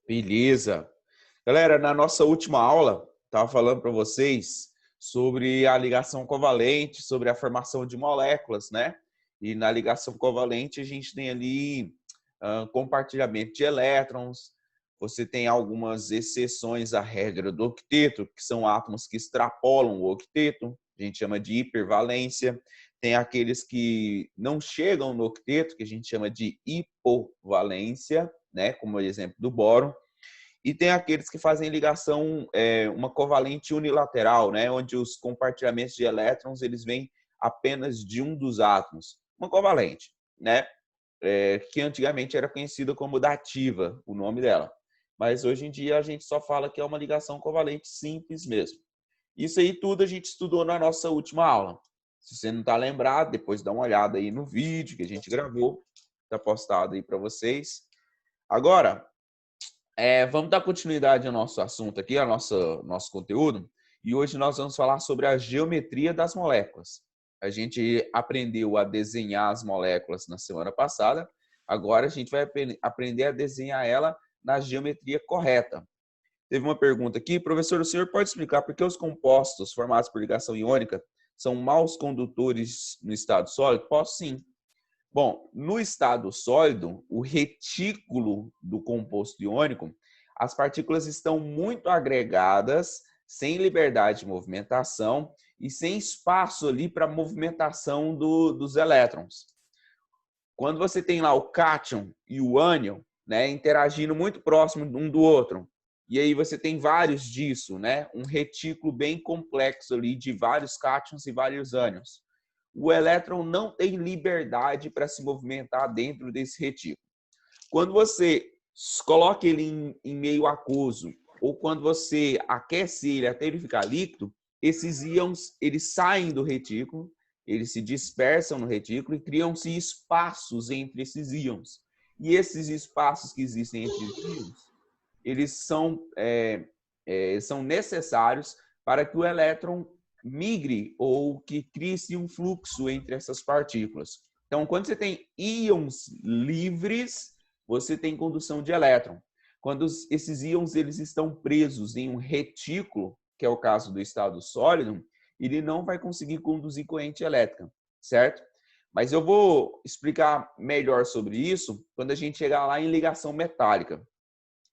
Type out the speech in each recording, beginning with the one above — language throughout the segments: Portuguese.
Beleza. Galera, na nossa última aula, estava falando para vocês sobre a ligação covalente, sobre a formação de moléculas, né? E na ligação covalente a gente tem ali compartilhamento de elétrons, você tem algumas exceções à regra do octeto, que são átomos que extrapolam o octeto, a gente chama de hipervalência. Tem aqueles que não chegam no octeto, que a gente chama de hipovalência, né? Como o exemplo do bóron. E tem aqueles que fazem ligação, uma covalente unilateral, né? Onde os compartilhamentos de elétrons eles vêm apenas de um dos átomos. Uma covalente, né? Que antigamente era conhecida como dativa, o nome dela. Mas hoje em dia a gente só fala que é uma ligação covalente simples mesmo. Isso aí tudo a gente estudou na nossa última aula. Se você não está lembrado, depois dá uma olhada aí no vídeo que a gente gravou. Está postado aí para vocês. Agora, vamos dar continuidade ao nosso assunto aqui, ao nosso conteúdo. E hoje nós vamos falar sobre a geometria das moléculas. A gente aprendeu a desenhar as moléculas na semana passada. Agora a gente vai aprender a desenhar ela na geometria correta. Teve uma pergunta aqui, professor, o senhor pode explicar por que os compostos formados por ligação iônica são maus condutores no estado sólido? Posso sim. Bom, no estado sólido, o retículo do composto iônico, as partículas estão muito agregadas, sem liberdade de movimentação e sem espaço ali para movimentação dos elétrons. Quando você tem lá o cátion e o ânion, né, interagindo muito próximo um do outro, e aí você tem vários disso, né, um retículo bem complexo ali de vários cátions e vários ânions. O elétron não tem liberdade para se movimentar dentro desse retículo. Quando você coloca ele em meio aquoso ou quando você aquece ele até ele ficar líquido, esses íons eles saem do retículo, eles se dispersam no retículo e criam-se espaços entre esses íons. E esses espaços que existem entre os íons, eles são necessários para que o elétron migre ou que crie-se um fluxo entre essas partículas. Então, quando você tem íons livres, você tem condução de elétron. Quando esses íons eles estão presos em um retículo, que é o caso do estado sólido, ele não vai conseguir conduzir corrente elétrica, certo? Mas eu vou explicar melhor sobre isso quando a gente chegar lá em ligação metálica,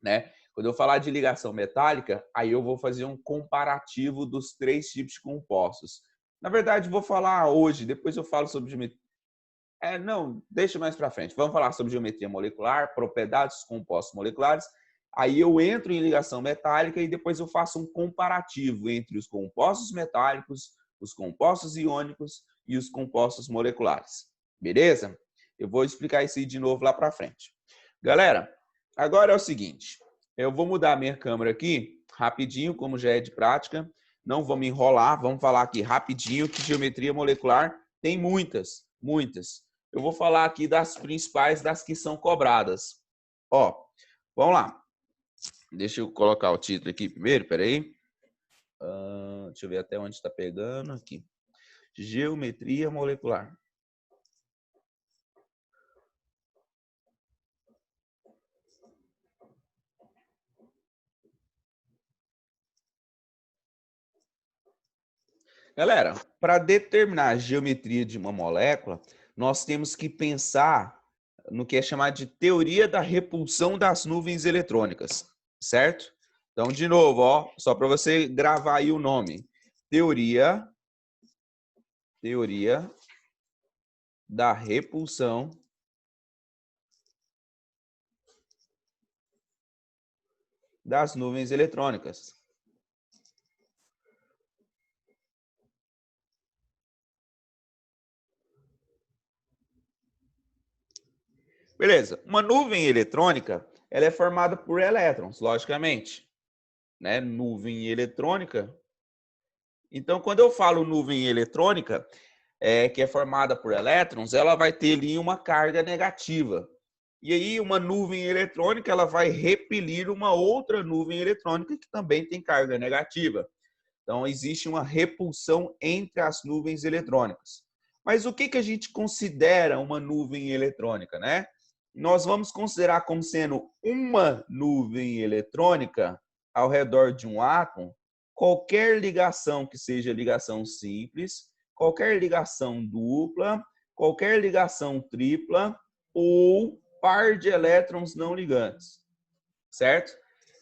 né? Quando eu falar de ligação metálica, aí eu vou fazer um comparativo dos três tipos de compostos. Na verdade, vou falar hoje, depois eu falo sobre geometria. Não, deixa mais para frente. Vamos falar sobre geometria molecular, propriedades dos compostos moleculares. Aí eu entro em ligação metálica e depois eu faço um comparativo entre os compostos metálicos, os compostos iônicos e os compostos moleculares. Beleza? Eu vou explicar isso aí de novo lá para frente. Galera, agora é o seguinte. Eu vou mudar a minha câmera aqui, rapidinho, como já é de prática. Não vamos enrolar, vamos falar aqui rapidinho que geometria molecular tem muitas. Eu vou falar aqui das principais, das que são cobradas. Ó, vamos lá. Deixa eu colocar o título aqui primeiro, peraí. Deixa eu ver até onde está pegando aqui. Geometria molecular. Galera, para determinar a geometria de uma molécula, nós temos que pensar no que é chamado de teoria da repulsão das nuvens eletrônicas, certo? Então, de novo, ó, só para você gravar aí o nome. Teoria da repulsão das nuvens eletrônicas. Beleza. Uma nuvem eletrônica, ela é formada por elétrons, logicamente, né? Nuvem eletrônica. Então, quando eu falo nuvem eletrônica, que é formada por elétrons, ela vai ter ali uma carga negativa. E aí, uma nuvem eletrônica, ela vai repelir uma outra nuvem eletrônica que também tem carga negativa. Então, existe uma repulsão entre as nuvens eletrônicas. Mas o que a gente considera uma nuvem eletrônica, né? nós vamos considerar como sendo uma nuvem eletrônica ao redor de um átomo qualquer ligação que seja ligação simples, qualquer ligação dupla, qualquer ligação tripla ou par de elétrons não ligantes, certo?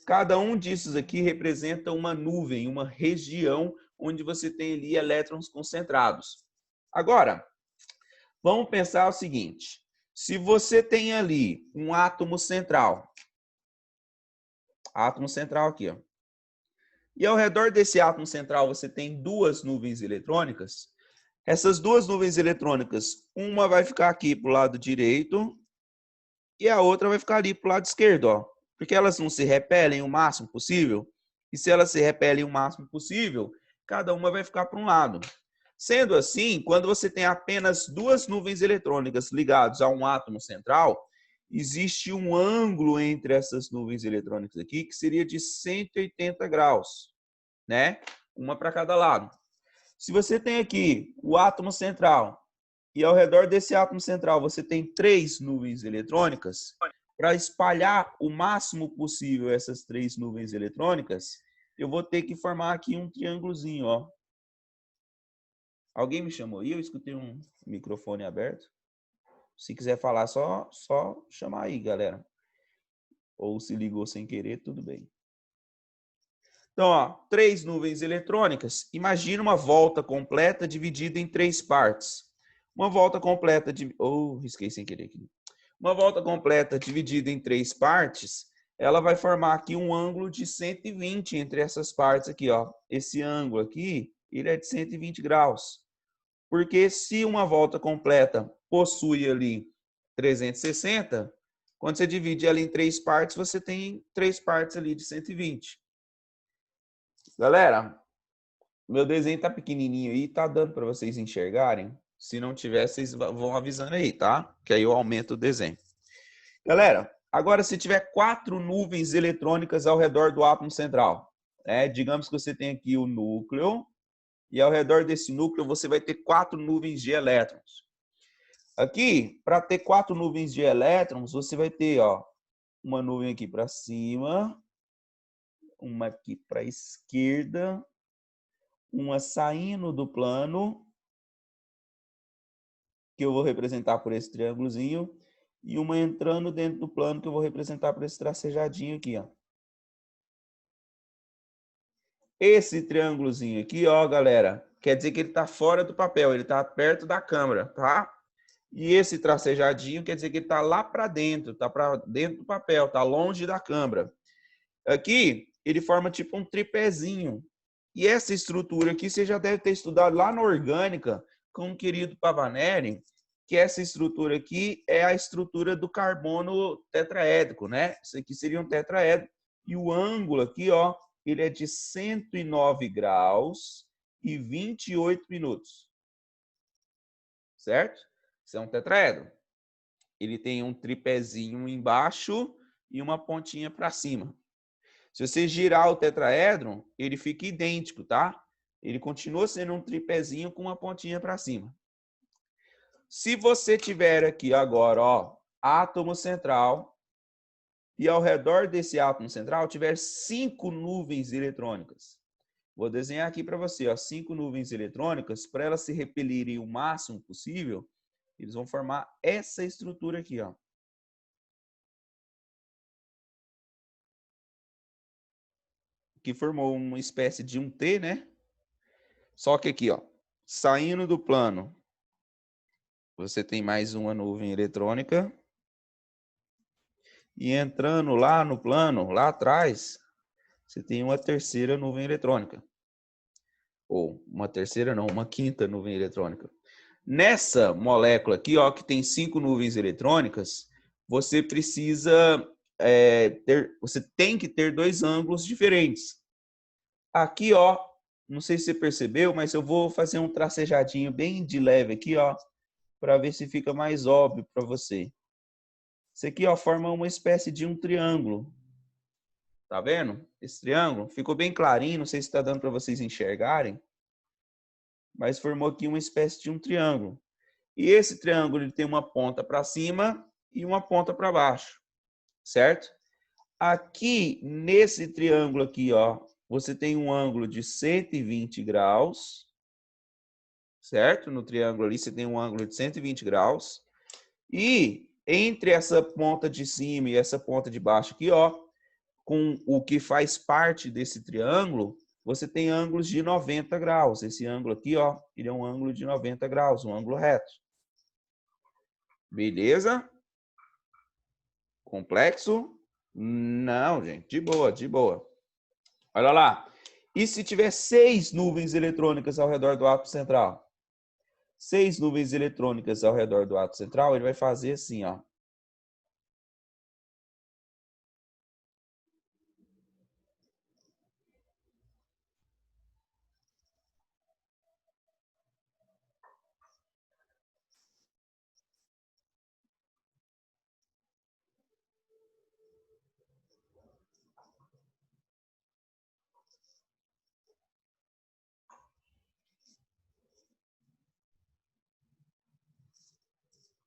Cada um desses aqui representa uma nuvem, uma região onde você tem ali elétrons concentrados. Agora, vamos pensar o seguinte, se você tem ali um átomo central aqui, ó, e ao redor desse átomo central você tem duas nuvens eletrônicas, essas duas nuvens eletrônicas, uma vai ficar aqui para o lado direito e a outra vai ficar ali para o lado esquerdo, ó, porque elas não se repelem o máximo possível, e se elas se repelem o máximo possível, cada uma vai ficar para um lado. Sendo assim, quando você tem apenas duas nuvens eletrônicas ligadas a um átomo central, existe um ângulo entre essas nuvens eletrônicas aqui que seria de 180 graus, né? Uma para cada lado. Se você tem aqui o átomo central e ao redor desse átomo central você tem três nuvens eletrônicas, para espalhar o máximo possível essas três nuvens eletrônicas, eu vou ter que formar aqui um triângulozinho, ó. Alguém me chamou aí? Eu escutei um microfone aberto. Se quiser falar, só chamar aí, galera. Ou se ligou sem querer, tudo bem. Então, ó, três nuvens eletrônicas. Imagina uma volta completa dividida em três partes. Uma volta completa risquei sem querer aqui. Uma volta completa dividida em três partes, ela vai formar aqui um ângulo de 120 entre essas partes aqui, ó. Esse ângulo aqui, ele é de 120 graus. Porque se uma volta completa possui ali 360, quando você divide ela em três partes, você tem três partes ali de 120. Galera, meu desenho tá pequenininho aí, tá dando para vocês enxergarem? Se não tiver, vocês vão avisando aí, tá? Que aí eu aumento o desenho. Galera, agora se tiver quatro nuvens eletrônicas ao redor do átomo central, né? Digamos que você tem aqui o núcleo, e ao redor desse núcleo você vai ter quatro nuvens de elétrons. Aqui, para ter quatro nuvens de elétrons, você vai ter, ó, uma nuvem aqui para cima, uma aqui para a esquerda, uma saindo do plano, que eu vou representar por esse triângulozinho, e uma entrando dentro do plano, que eu vou representar por esse tracejadinho aqui, ó. Esse triângulozinho aqui, ó, galera, quer dizer que ele está fora do papel, ele está perto da câmera, tá? E esse tracejadinho quer dizer que ele está lá para dentro, está para dentro do papel, está longe da câmera. Aqui, ele forma tipo um tripézinho. E essa estrutura aqui, você já deve ter estudado lá na orgânica com o querido Pavanelli, que essa estrutura aqui é a estrutura do carbono tetraédrico, né? Isso aqui seria um tetraédrico. E o ângulo aqui, ó, ele é de 109 graus e 28 minutos. Certo? Isso é um tetraedro. Ele tem um tripézinho embaixo e uma pontinha para cima. Se você girar o tetraedro, ele fica idêntico, tá? Ele continua sendo um tripézinho com uma pontinha para cima. Se você tiver aqui agora, ó, átomo central, e ao redor desse átomo central tiver 5 nuvens eletrônicas. Vou desenhar aqui para você, ó, 5 nuvens eletrônicas, para elas se repelirem o máximo possível, eles vão formar essa estrutura aqui, ó. Que formou uma espécie de um T, né? Só que aqui, ó, saindo do plano, você tem mais uma nuvem eletrônica. E entrando lá no plano, lá atrás, você tem uma terceira nuvem eletrônica. Ou uma terceira não, uma quinta nuvem eletrônica. Nessa molécula aqui, ó, que tem 5 nuvens eletrônicas, você precisa você tem que ter dois ângulos diferentes. Aqui, ó, não sei se você percebeu, mas eu vou fazer um tracejadinho bem de leve aqui, ó, para ver se fica mais óbvio para você. Isso aqui, ó, forma uma espécie de um triângulo. Tá vendo? Esse triângulo ficou bem clarinho, não sei se está dando para vocês enxergarem, mas formou aqui uma espécie de um triângulo. E esse triângulo ele tem uma ponta para cima e uma ponta para baixo, certo? Aqui, nesse triângulo aqui, ó, você tem um ângulo de 120 graus, certo? No triângulo ali você tem um ângulo de 120 graus. E entre essa ponta de cima e essa ponta de baixo aqui, ó, com o que faz parte desse triângulo, você tem ângulos de 90 graus. Esse ângulo aqui, ó, ele é um ângulo de 90 graus, um ângulo reto. Beleza? Complexo? Não, gente, de boa, de boa. Olha lá. E se tiver 6 nuvens eletrônicas ao redor do átomo central? 6 nuvens eletrônicas ao redor do átomo central, ele vai fazer assim, ó.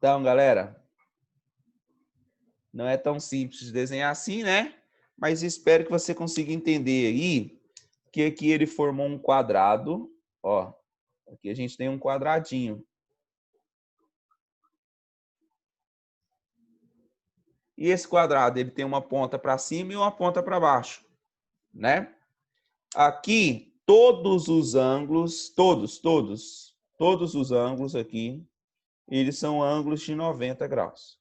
Então, galera, não é tão simples de desenhar assim, né? Mas espero que você consiga entender aí que aqui ele formou um quadrado, ó. Aqui a gente tem um quadradinho. E esse quadrado, ele tem uma ponta para cima e uma ponta para baixo, né? Aqui, todos os ângulos, todos os ângulos aqui, eles são ângulos de 90 graus.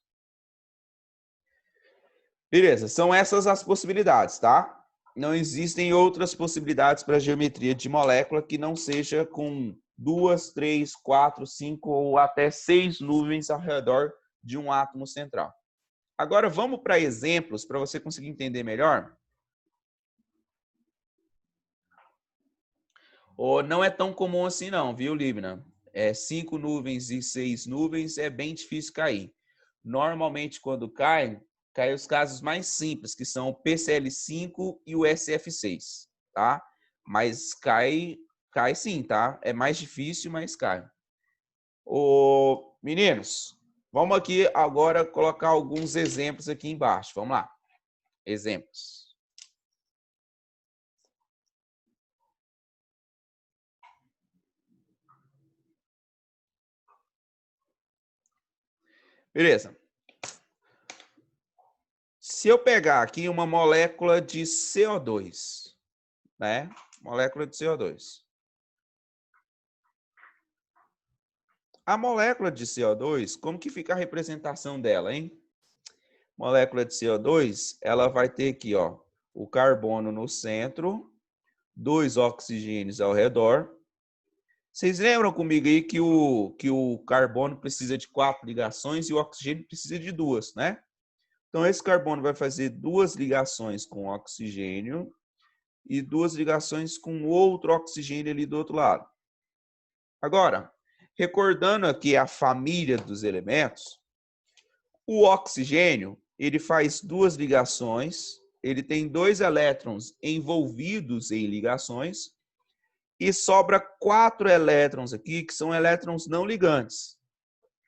Beleza, são essas as possibilidades, tá? Não existem outras possibilidades para geometria de molécula que não seja com 2, 3, 4, 5 ou até 6 nuvens ao redor de um átomo central. Agora vamos para exemplos para você conseguir entender melhor. Ou não é tão comum assim não, viu, Libna? 5 nuvens e 6 nuvens é bem difícil cair. Normalmente quando cai os casos mais simples, que são o PCl5 e o SF6, tá? Mas cai sim, tá? É mais difícil, mas cai. Meninos, vamos aqui agora colocar alguns exemplos aqui embaixo. Vamos lá. Exemplos. Beleza. Se eu pegar aqui uma molécula de CO2, né? Molécula de CO2. A molécula de CO2, como que fica a representação dela, hein? Molécula de CO2, ela vai ter aqui, ó, o carbono no centro, 2 oxigênios ao redor. Vocês lembram comigo aí que o carbono precisa de 4 ligações e o oxigênio precisa de 2, né? Então, esse carbono vai fazer 2 ligações com o oxigênio e 2 ligações com outro oxigênio ali do outro lado. Agora, recordando aqui a família dos elementos, o oxigênio, ele faz 2 ligações, ele tem 2 elétrons envolvidos em ligações e sobra 4 elétrons aqui, que são elétrons não ligantes,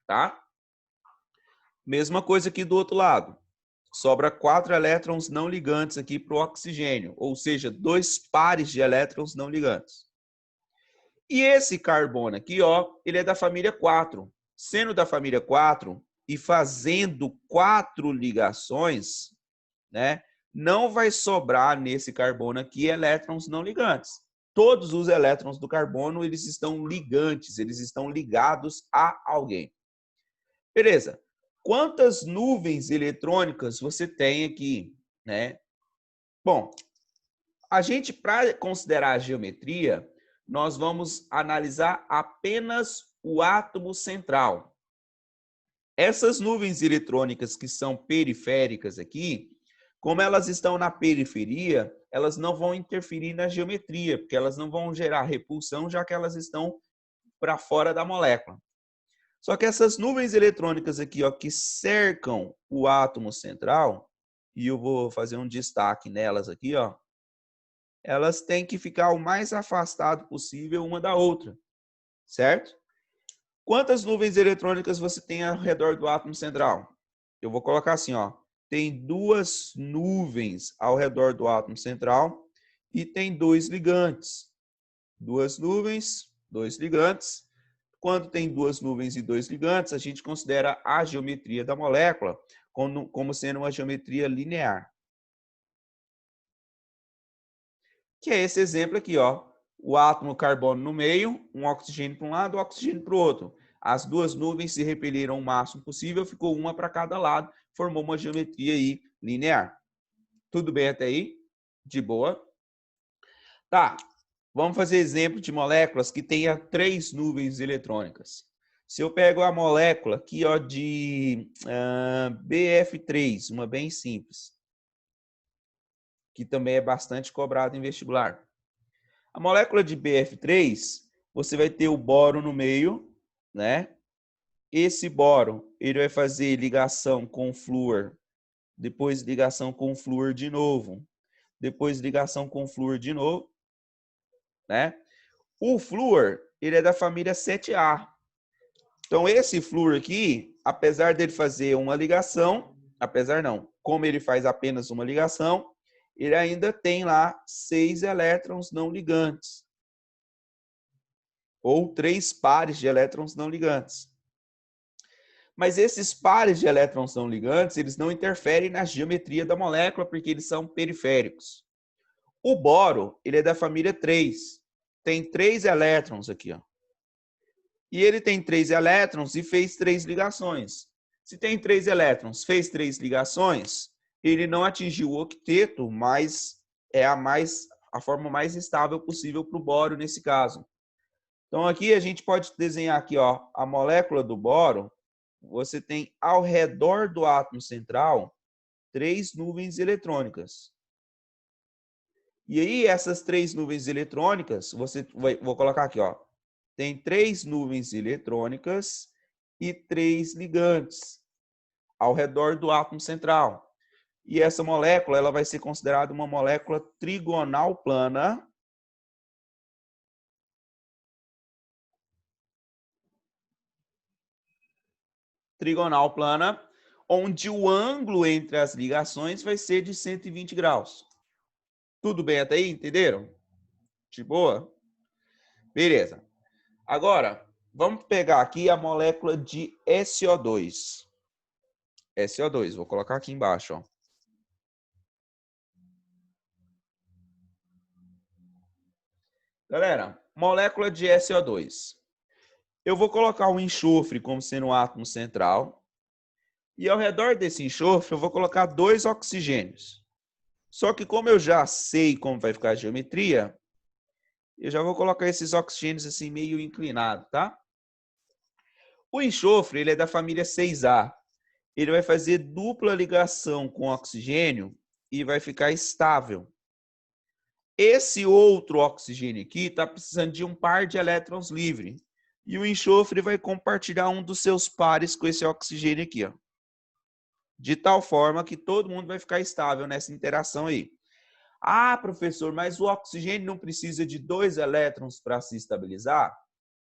tá? Mesma coisa aqui do outro lado. Sobra 4 elétrons não ligantes aqui para o oxigênio, ou seja, 2 pares de elétrons não ligantes. E esse carbono aqui, ó, ele é da família 4. Sendo da família 4 e fazendo 4 ligações, né, não vai sobrar nesse carbono aqui elétrons não ligantes. Todos os elétrons do carbono, eles estão ligantes, eles estão ligados a alguém. Beleza. Quantas nuvens eletrônicas você tem aqui, né? Bom, a gente, para considerar a geometria, nós vamos analisar apenas o átomo central. Essas nuvens eletrônicas que são periféricas aqui, como elas estão na periferia, elas não vão interferir na geometria, porque elas não vão gerar repulsão, já que elas estão para fora da molécula. Só que essas nuvens eletrônicas aqui, ó, que cercam o átomo central, e eu vou fazer um destaque nelas aqui, ó, elas têm que ficar o mais afastado possível uma da outra, certo? Quantas nuvens eletrônicas você tem ao redor do átomo central? eu vou colocar assim, ó, tem duas nuvens ao redor do átomo central e tem dois ligantes. Duas nuvens, dois ligantes. Quando tem duas nuvens e dois ligantes, a gente considera a geometria da molécula como sendo uma geometria linear. Que é esse exemplo aqui, ó. O átomo carbono no meio, um oxigênio para um lado, oxigênio para o outro. As duas nuvens se repeliram o máximo possível, ficou uma para cada lado, formou uma geometria aí linear. Tudo bem até aí? De boa? Tá, vamos fazer exemplo de moléculas que tenha 3 nuvens eletrônicas. Se eu pego a molécula aqui, ó, de BF3, uma bem simples, que também é bastante cobrada em vestibular. A molécula de BF3, você vai ter o boro no meio, né? Esse boro, ele vai fazer ligação com o flúor, depois ligação com o flúor de novo, depois ligação com o flúor de novo, né? O flúor, ele é da família 7A. Então, esse flúor aqui, apesar dele fazer uma ligação, apesar não, como ele faz apenas uma ligação, ele ainda tem lá 6 elétrons não ligantes. Ou 3 pares de elétrons não ligantes. Mas esses pares de elétrons não ligantes, eles não interferem na geometria da molécula, porque eles são periféricos. O boro, ele é da família 3. Tem 3 elétrons aqui, ó. E ele tem 3 elétrons e fez 3 ligações. Se tem 3 elétrons, fez 3 ligações, ele não atingiu o octeto, mas é a forma mais estável possível para o boro nesse caso. Então aqui a gente pode desenhar aqui, ó, a molécula do boro. Você tem ao redor do átomo central 3 nuvens eletrônicas. E aí essas 3 nuvens eletrônicas, vou colocar aqui, ó, tem 3 nuvens eletrônicas e 3 ligantes ao redor do átomo central. E essa molécula, ela vai ser considerada uma molécula trigonal plana. Trigonal plana, onde o ângulo entre as ligações vai ser de 120 graus. Tudo bem até aí? Entenderam? De boa? Beleza. Agora, vamos pegar aqui a molécula de SO2. SO2, vou colocar aqui embaixo, ó. Galera, molécula de SO2. Eu vou colocar o enxofre como sendo o átomo central. E ao redor desse enxofre, eu vou colocar 2 oxigênios. Só que como eu já sei como vai ficar a geometria, eu já vou colocar esses oxigênios assim meio inclinado, tá? O enxofre, ele é da família 6A. Ele vai fazer dupla ligação com oxigênio e vai ficar estável. Esse outro oxigênio aqui está precisando de um par de elétrons livre. E o enxofre vai compartilhar um dos seus pares com esse oxigênio aqui, ó. De tal forma que todo mundo vai ficar estável nessa interação aí. Ah, professor, mas o oxigênio não precisa de 2 elétrons para se estabilizar?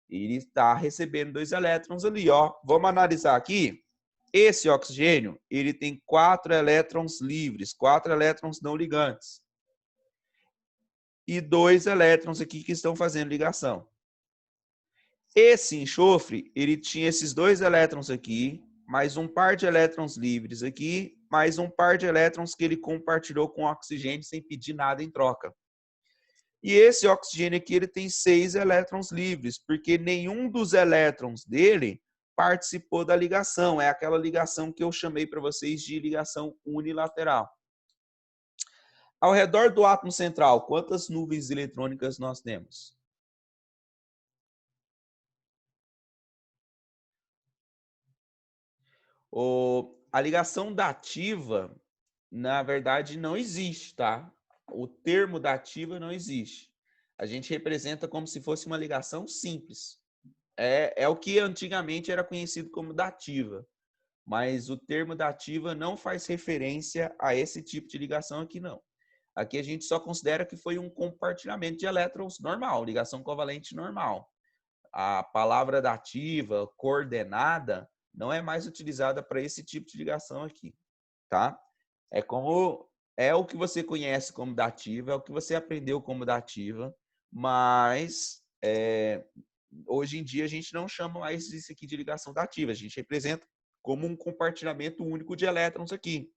Ele está recebendo 2 elétrons ali, ó. Vamos analisar aqui. Esse oxigênio, ele tem 4 elétrons livres, 4 elétrons não ligantes. E 2 elétrons aqui que estão fazendo ligação. Esse enxofre, ele tinha esses 2 elétrons aqui, mais um par de elétrons livres aqui, mais um par de elétrons que ele compartilhou com o oxigênio sem pedir nada em troca. E esse oxigênio aqui, ele tem 6 elétrons livres, porque nenhum dos elétrons dele participou da ligação. É aquela ligação que eu chamei para vocês de ligação unilateral. Ao redor do átomo central, quantas nuvens eletrônicas nós temos? A ligação dativa, na verdade, não existe, tá? O termo dativa não existe. A gente representa como se fosse uma ligação simples. É o que antigamente era conhecido como dativa. Mas o termo dativa não faz referência a esse tipo de ligação aqui, não. Aqui a gente só considera que foi um compartilhamento de elétrons normal, ligação covalente normal. A palavra dativa, coordenada, não é mais utilizada para esse tipo de ligação aqui, tá? É o que você conhece como dativa, é o que você aprendeu como dativa, mas hoje em dia a gente não chama mais isso aqui de ligação dativa, a gente representa como um compartilhamento único de elétrons aqui.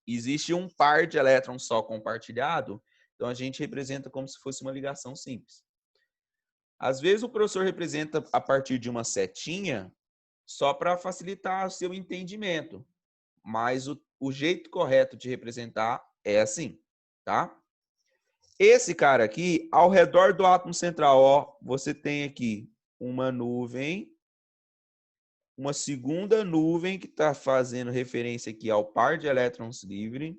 Existe um par de elétrons só compartilhado, então a gente representa como se fosse uma ligação simples. Às vezes o professor representa a partir de uma setinha só para facilitar o seu entendimento, mas o jeito correto de representar é assim, tá? Esse cara aqui, ao redor do átomo central, ó, você tem aqui uma nuvem, uma segunda nuvem que está fazendo referência aqui ao par de elétrons livre,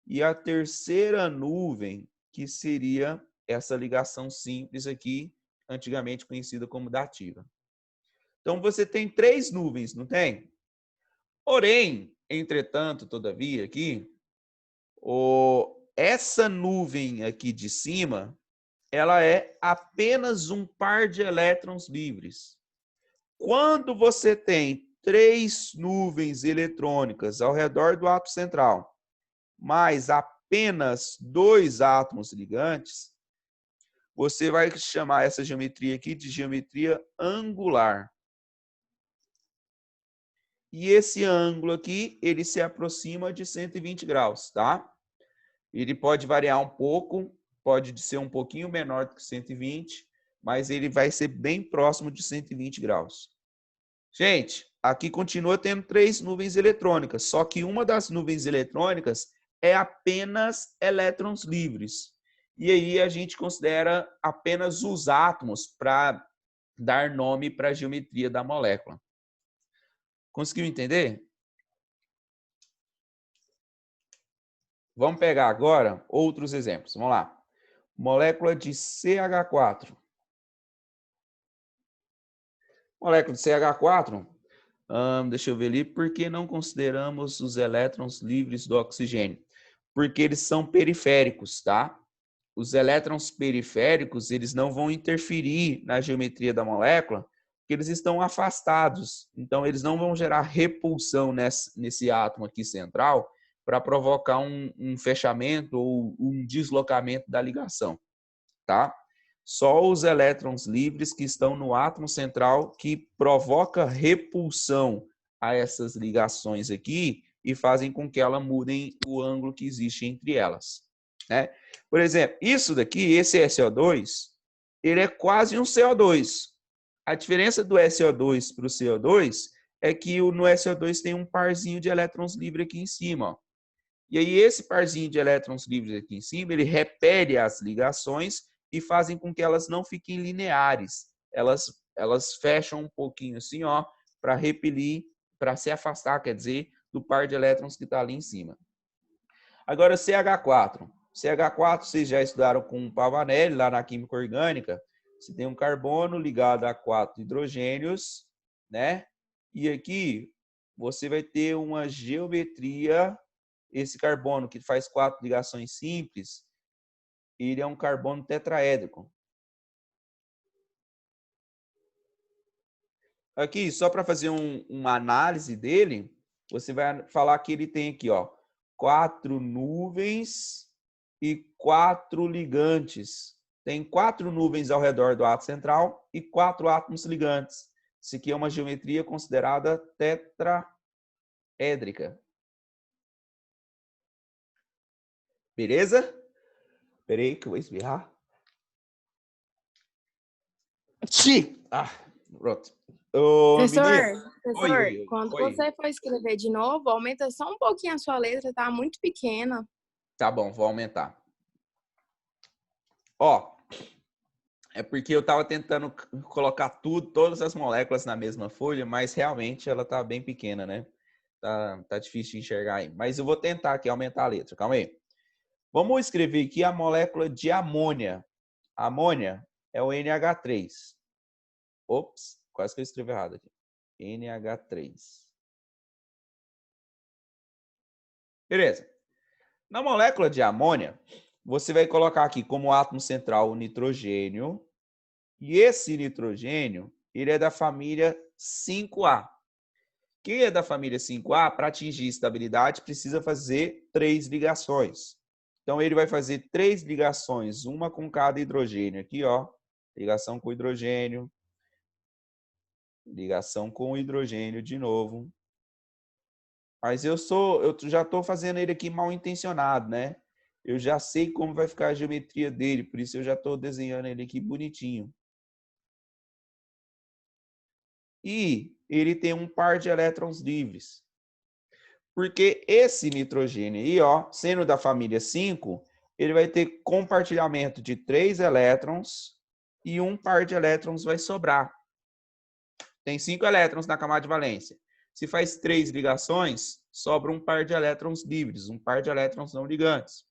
e a terceira nuvem, que seria essa ligação simples aqui, antigamente conhecida como dativa. Então, você tem 3 nuvens, não tem? Porém, entretanto, todavia, aqui, essa nuvem aqui de cima, ela é apenas um par de elétrons livres. Quando você tem 3 nuvens eletrônicas ao redor do átomo central, mais apenas 2 átomos ligantes, você vai chamar essa geometria aqui de geometria angular. E esse ângulo aqui, ele se aproxima de 120 graus, tá? Ele pode variar um pouco, pode ser um pouquinho menor do que 120, mas ele vai ser bem próximo de 120 graus. Gente, aqui continua tendo 3 nuvens eletrônicas, só que uma das nuvens eletrônicas é apenas elétrons livres. E aí a gente considera apenas os átomos para dar nome para a geometria da molécula. Conseguiu entender? Vamos pegar agora outros exemplos. Vamos lá. Molécula de CH4. Molécula de CH4, deixa eu ver ali, por que não consideramos os elétrons livres do oxigênio? Porque eles são periféricos, tá? Os elétrons periféricos, eles não vão interferir na geometria da molécula, porque eles estão afastados. Então, eles não vão gerar repulsão nesse átomo aqui central para provocar um fechamento ou um deslocamento da ligação, tá? Só os elétrons livres que estão no átomo central que provoca repulsão a essas ligações aqui e fazem com que elas mudem o ângulo que existe entre elas, né? Por exemplo, isso daqui, esse SO2, ele é quase um CO2. A diferença do SO2 para o CO2 é que no SO2 tem um parzinho de elétrons livres aqui em cima, ó. E aí esse parzinho de elétrons livres aqui em cima, ele repele as ligações e fazem com que elas não fiquem lineares. Elas fecham um pouquinho assim, ó, para repelir, para se afastar, quer dizer, do par de elétrons que está ali em cima. Agora, CH4. CH4, vocês já estudaram com o Pavanelli, lá na química orgânica. Você tem um carbono ligado a 4 hidrogênios, né? E aqui você vai ter uma geometria. Esse carbono que faz 4 ligações simples, ele é um carbono tetraédrico. Aqui, só para fazer uma análise dele, você vai falar que ele tem aqui, ó, 4 nuvens e 4 ligantes. Tem 4 nuvens ao redor do átomo central e 4 átomos ligantes. Isso aqui é uma geometria considerada tetraédrica. Beleza? Espera aí que eu vou espirrar. Pronto. Professor, Oi. quando você for escrever de novo, aumenta só um pouquinho a sua letra, tá muito pequena. Tá bom, vou aumentar. Ó, é porque eu tava tentando colocar todas as moléculas na mesma folha, mas realmente ela tá bem pequena, né? Tá difícil de enxergar aí. Mas eu vou tentar aqui aumentar a letra, calma aí. Vamos escrever aqui a molécula de amônia. A amônia é o NH3. Ops, quase que eu escrevi errado aqui. NH3. Beleza. Na molécula de amônia, você vai colocar aqui como átomo central o nitrogênio. E esse nitrogênio, ele é da família 5A. Quem é da família 5A, para atingir estabilidade, precisa fazer 3 ligações. Então, ele vai fazer 3 ligações, uma com cada hidrogênio. Aqui, ó, ligação com hidrogênio, ligação com hidrogênio de novo. Mas eu já estou fazendo ele aqui mal intencionado, né? Eu já sei como vai ficar a geometria dele, por isso eu já estou desenhando ele aqui bonitinho. E ele tem um par de elétrons livres. Porque esse nitrogênio aí, ó, sendo da família 5, ele vai ter compartilhamento de 3 elétrons e um par de elétrons vai sobrar. Tem 5 elétrons na camada de valência. Se faz 3 ligações, sobra um par de elétrons livres, um par de elétrons não ligantes.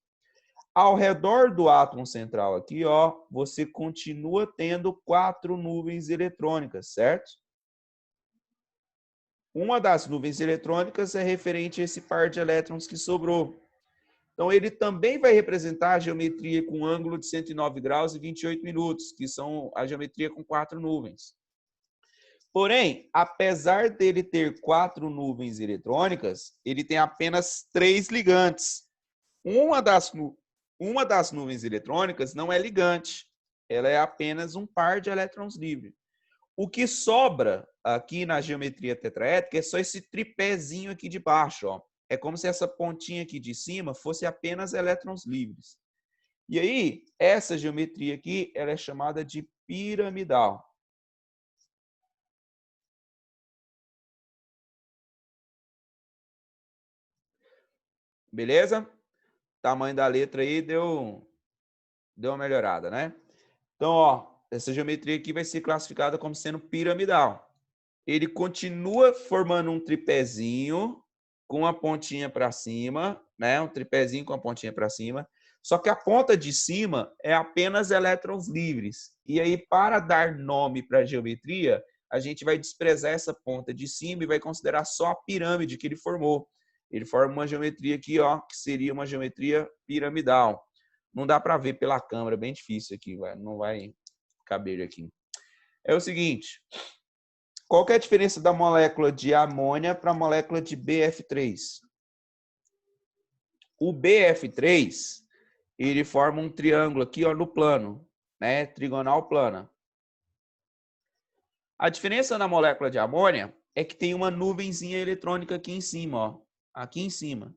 Ao redor do átomo central aqui, ó, você continua tendo 4 nuvens eletrônicas, certo? Uma das nuvens eletrônicas é referente a esse par de elétrons que sobrou. Então, ele também vai representar a geometria com ângulo de 109 graus e 28 minutos, que são a geometria com 4 nuvens. Porém, apesar dele ter 4 nuvens eletrônicas, ele tem apenas 3 ligantes. Uma das nuvens eletrônicas não é ligante, ela é apenas um par de elétrons livres. O que sobra aqui na geometria tetraédrica é só esse tripézinho aqui de baixo, ó. É como se essa pontinha aqui de cima fosse apenas elétrons livres. E aí, essa geometria aqui, ela é chamada de piramidal. Beleza? Tamanho da letra aí deu uma melhorada, né? Então, ó, essa geometria aqui vai ser classificada como sendo piramidal. Ele continua formando um tripézinho com a pontinha para cima, né? Um tripézinho com a pontinha para cima. Só que a ponta de cima é apenas elétrons livres. E aí, para dar nome para a geometria, a gente vai desprezar essa ponta de cima e vai considerar só a pirâmide que ele formou. Ele forma uma geometria aqui, ó, que seria uma geometria piramidal. Não dá para ver pela câmera, é bem difícil aqui, não vai caber aqui. É o seguinte, qual que é a diferença da molécula de amônia para a molécula de BF3? O BF3, ele forma um triângulo aqui, ó, no plano, né? Trigonal plana. A diferença na molécula de amônia é que tem uma nuvenzinha eletrônica aqui em cima, ó. Aqui em cima.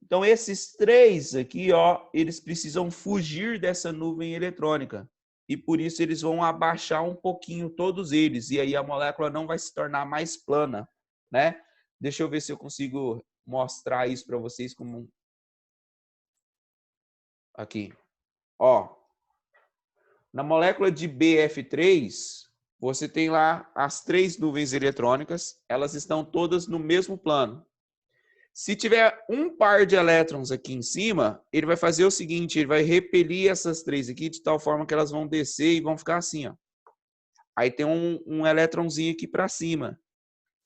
Então, esses 3 aqui, ó, eles precisam fugir dessa nuvem eletrônica. E por isso eles vão abaixar um pouquinho todos eles. E aí a molécula não vai se tornar mais plana, né? Deixa eu ver se eu consigo mostrar isso para vocês como... Aqui. Ó. Na molécula de BF3, você tem lá as 3 nuvens eletrônicas. Elas estão todas no mesmo plano. Se tiver um par de elétrons aqui em cima, ele vai fazer o seguinte, ele vai repelir essas 3 aqui de tal forma que elas vão descer e vão ficar assim, ó. Aí tem um elétronzinho aqui para cima.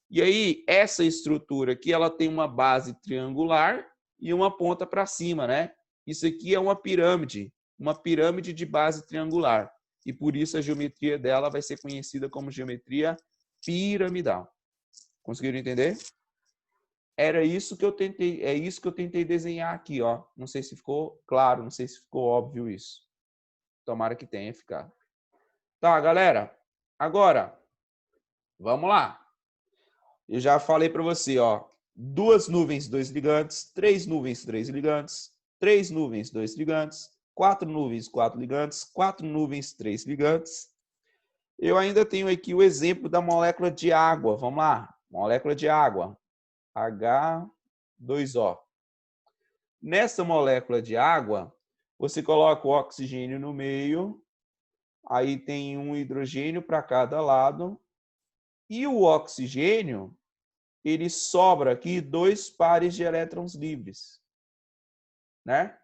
E aí, essa estrutura aqui, ela tem uma base triangular e uma ponta para cima, né? Isso aqui é uma pirâmide de base triangular. E por isso a geometria dela vai ser conhecida como geometria piramidal. Conseguiram entender? Era isso que eu tentei, é isso que eu tentei desenhar aqui, ó. Não sei se ficou claro, não sei se ficou óbvio isso. Tomara que tenha ficado. Tá, galera. Agora, vamos lá. Eu já falei para você, ó. 2 nuvens, 2 ligantes. 3 nuvens, 3 ligantes. 3 nuvens, 2 ligantes. 4 nuvens, 4 ligantes. 4 nuvens, 3 ligantes. Eu ainda tenho aqui o exemplo da molécula de água. Vamos lá. Molécula de água. H2O. Nessa molécula de água, você coloca o oxigênio no meio, aí tem um hidrogênio para cada lado, e o oxigênio, ele sobra aqui 2 pares de elétrons livres, né?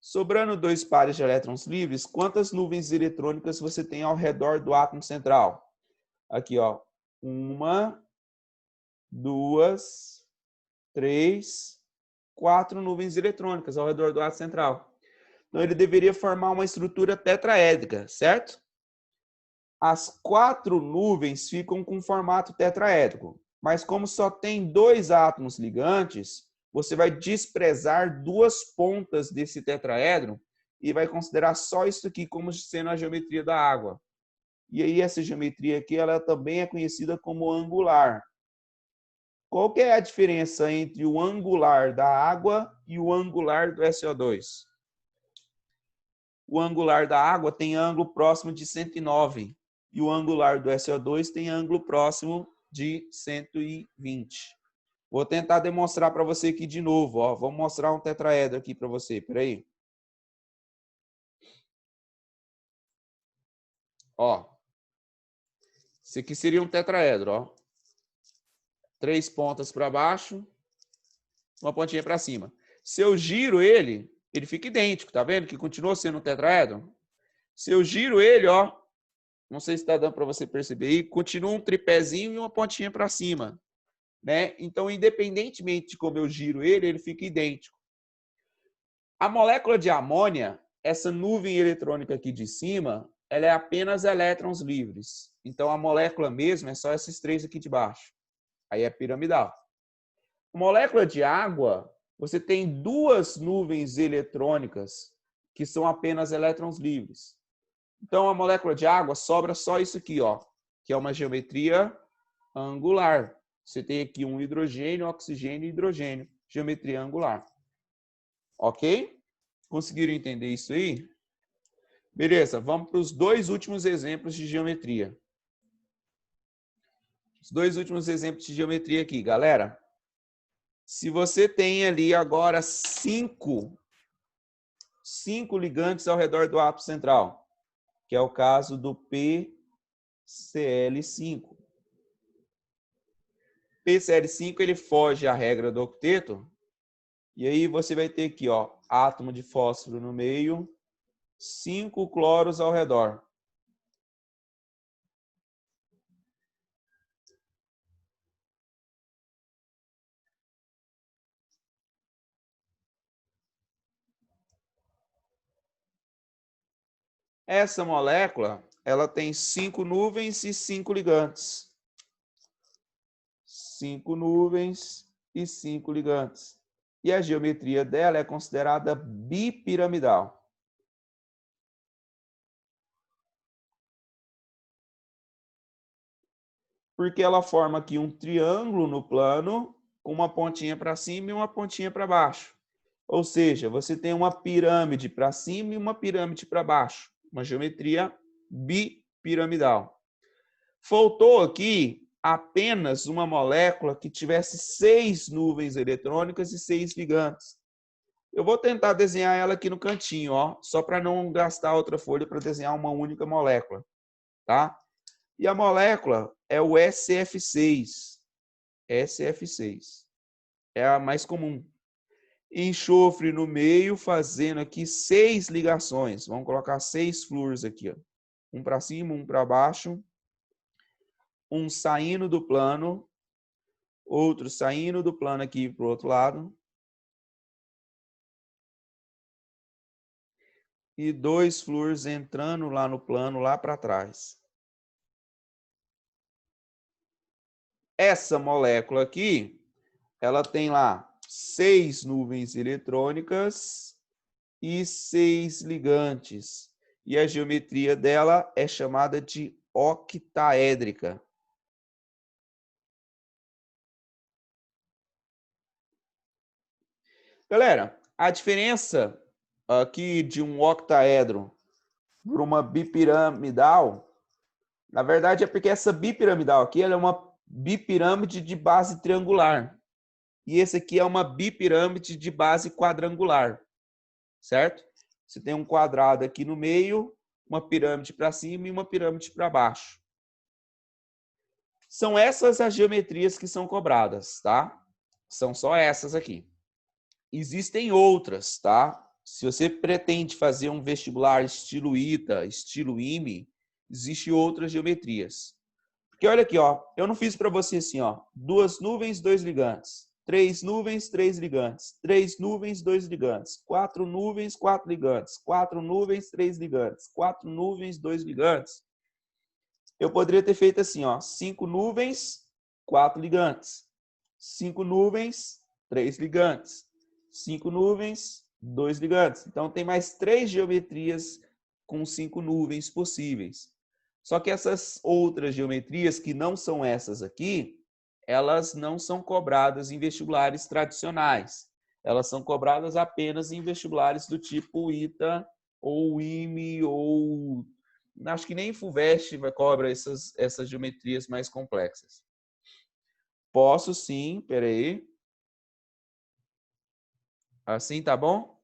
Sobrando 2 pares de elétrons livres, quantas nuvens eletrônicas você tem ao redor do átomo central? Aqui, ó, 1, 2, 3, 4 nuvens eletrônicas ao redor do átomo central. Então, ele deveria formar uma estrutura tetraédrica, certo? As 4 nuvens ficam com formato tetraédrico. Mas como só tem 2 átomos ligantes, você vai desprezar 2 pontas desse tetraedro e vai considerar só isso aqui como sendo a geometria da água. E aí essa geometria aqui, ela também é conhecida como angular. Qual que é a diferença entre o angular da água e o angular do SO2? O angular da água tem ângulo próximo de 109 e o angular do SO2 tem ângulo próximo de 120. Vou tentar demonstrar para você aqui de novo. Ó. Vou mostrar um tetraedro aqui para você. Espera aí. Ó. Esse aqui seria um tetraedro. Ó. 3 pontas para baixo, uma pontinha para cima. Se eu giro ele, ele fica idêntico. Tá vendo que continua sendo um tetraedro? Se eu giro ele, ó. Não sei se está dando para você perceber aí. Continua um tripézinho e uma pontinha para cima. Né? Então, independentemente de como eu giro ele, ele fica idêntico. A molécula de amônia, essa nuvem eletrônica aqui de cima, ela é apenas elétrons livres. Então, a molécula mesmo é só esses 3 aqui de baixo. Aí é piramidal. A molécula de água, você tem 2 nuvens eletrônicas que são apenas elétrons livres. Então, a molécula de água sobra só isso aqui, ó, que é uma geometria angular. Você tem aqui um hidrogênio, oxigênio e hidrogênio. Geometria angular. Ok? Conseguiram entender isso aí? Beleza, vamos para os 2 últimos exemplos de geometria. Os 2 últimos exemplos de geometria aqui, galera. Se você tem ali agora 5 ligantes ao redor do átomo central, que é o caso do PCl5. PCl5 ele foge à regra do octeto, e aí você vai ter aqui, ó, átomo de fósforo no meio, 5 cloros ao redor. Essa molécula, ela tem 5 nuvens e 5 ligantes. 5 nuvens e 5 ligantes. E a geometria dela é considerada bipiramidal. Porque ela forma aqui um triângulo no plano, com uma pontinha para cima e uma pontinha para baixo. Ou seja, você tem uma pirâmide para cima e uma pirâmide para baixo. Uma geometria bipiramidal. Faltou aqui apenas uma molécula que tivesse 6 nuvens eletrônicas e 6 ligantes. Eu vou tentar desenhar ela aqui no cantinho, ó, só para não gastar outra folha para desenhar uma única molécula, tá? E a molécula é o SF6. SF6 é a mais comum. Enxofre no meio, fazendo aqui 6 ligações. Vamos colocar 6 flúors aqui, ó. Um para cima, um para baixo. Um saindo do plano, outro saindo do plano aqui para o outro lado. E 2 flúors entrando lá no plano, lá para trás. Essa molécula aqui, ela tem lá 6 nuvens eletrônicas e 6 ligantes. E a geometria dela é chamada de octaédrica. Galera, a diferença aqui de um octaedro para uma bipiramidal, na verdade é porque essa bipiramidal aqui ela é uma bipirâmide de base triangular. E esse aqui é uma bipirâmide de base quadrangular. Certo? Você tem um quadrado aqui no meio, uma pirâmide para cima e uma pirâmide para baixo. São essas as geometrias que são cobradas, tá? São só essas aqui. Existem outras, tá? Se você pretende fazer um vestibular estilo ITA, estilo IME, existem outras geometrias. Porque olha aqui, ó, eu não fiz para você assim, ó, 2 nuvens, 2 ligantes. 3 nuvens, 3 ligantes. 3 nuvens, 2 ligantes. 4 nuvens, 4 ligantes. 4 nuvens, 3 ligantes. 4 nuvens, 2 ligantes. Eu poderia ter feito assim, ó, 5 nuvens, 4 ligantes. 5 nuvens, 3 ligantes. 5 nuvens, 2 ligantes. Então, tem mais 3 geometrias com 5 nuvens possíveis. Só que essas outras geometrias, que não são essas aqui, elas não são cobradas em vestibulares tradicionais. Elas são cobradas apenas em vestibulares do tipo ITA ou IME ou... Acho que nem FUVEST cobra essas geometrias mais complexas. Posso sim, peraí. Assim tá bom?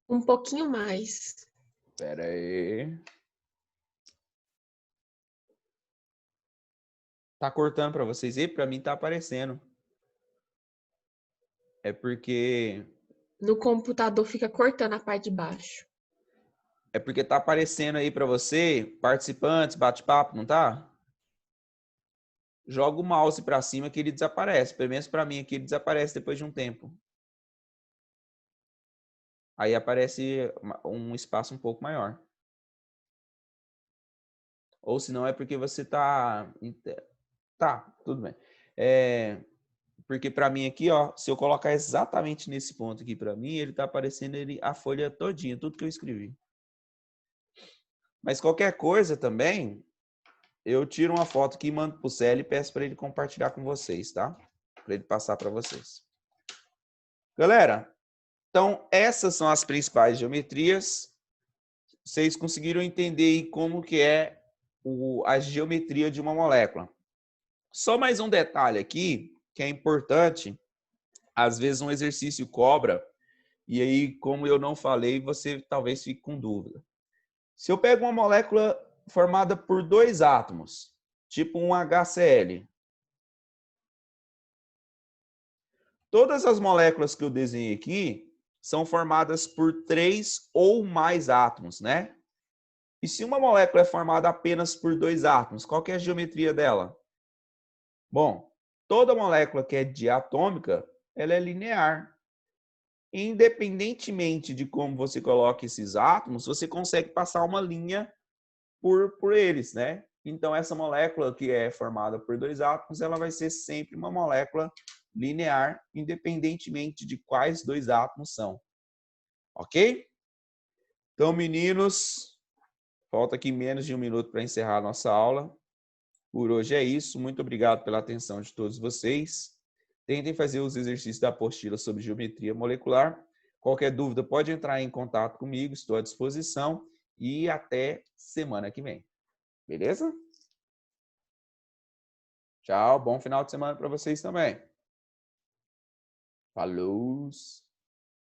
Um pouquinho mais. Peraí. Tá cortando para vocês aí? Para mim tá aparecendo. É porque... No computador fica cortando a parte de baixo. É porque tá aparecendo aí para você, participantes, bate-papo, não tá? Joga o mouse para cima que ele desaparece. Pelo menos para mim aqui ele desaparece depois de um tempo. Aí aparece um espaço um pouco maior. Ou se não é porque você tá... Tá, tudo bem. Porque para mim aqui, ó, se eu colocar exatamente nesse ponto aqui para mim, ele tá aparecendo a folha todinha, tudo que eu escrevi. Mas qualquer coisa também, eu tiro uma foto aqui e mando pro Célio e peço para ele compartilhar com vocês, tá? Para ele passar para vocês. Galera, então essas são as principais geometrias. Vocês conseguiram entender aí como que é a geometria de uma molécula. Só mais um detalhe aqui, que é importante. Às vezes um exercício cobra, e aí, como eu não falei, você talvez fique com dúvida. Se eu pego uma molécula formada por 2 átomos, tipo um HCl, todas as moléculas que eu desenhei aqui são formadas por 3 ou mais átomos, né? E se uma molécula é formada apenas por 2 átomos, qual que é a geometria dela? Bom, toda molécula que é diatômica, ela é linear. Independentemente de como você coloca esses átomos, você consegue passar uma linha por eles, né? Então, essa molécula que é formada por 2 átomos, ela vai ser sempre uma molécula linear, independentemente de quais 2 átomos são. Ok? Então, meninos, falta aqui menos de 1 minuto para encerrar a nossa aula. Por hoje é isso. Muito obrigado pela atenção de todos vocês. Tentem fazer os exercícios da apostila sobre geometria molecular. Qualquer dúvida pode entrar em contato comigo, estou à disposição. E até semana que vem. Beleza? Tchau, bom final de semana para vocês também. Falou!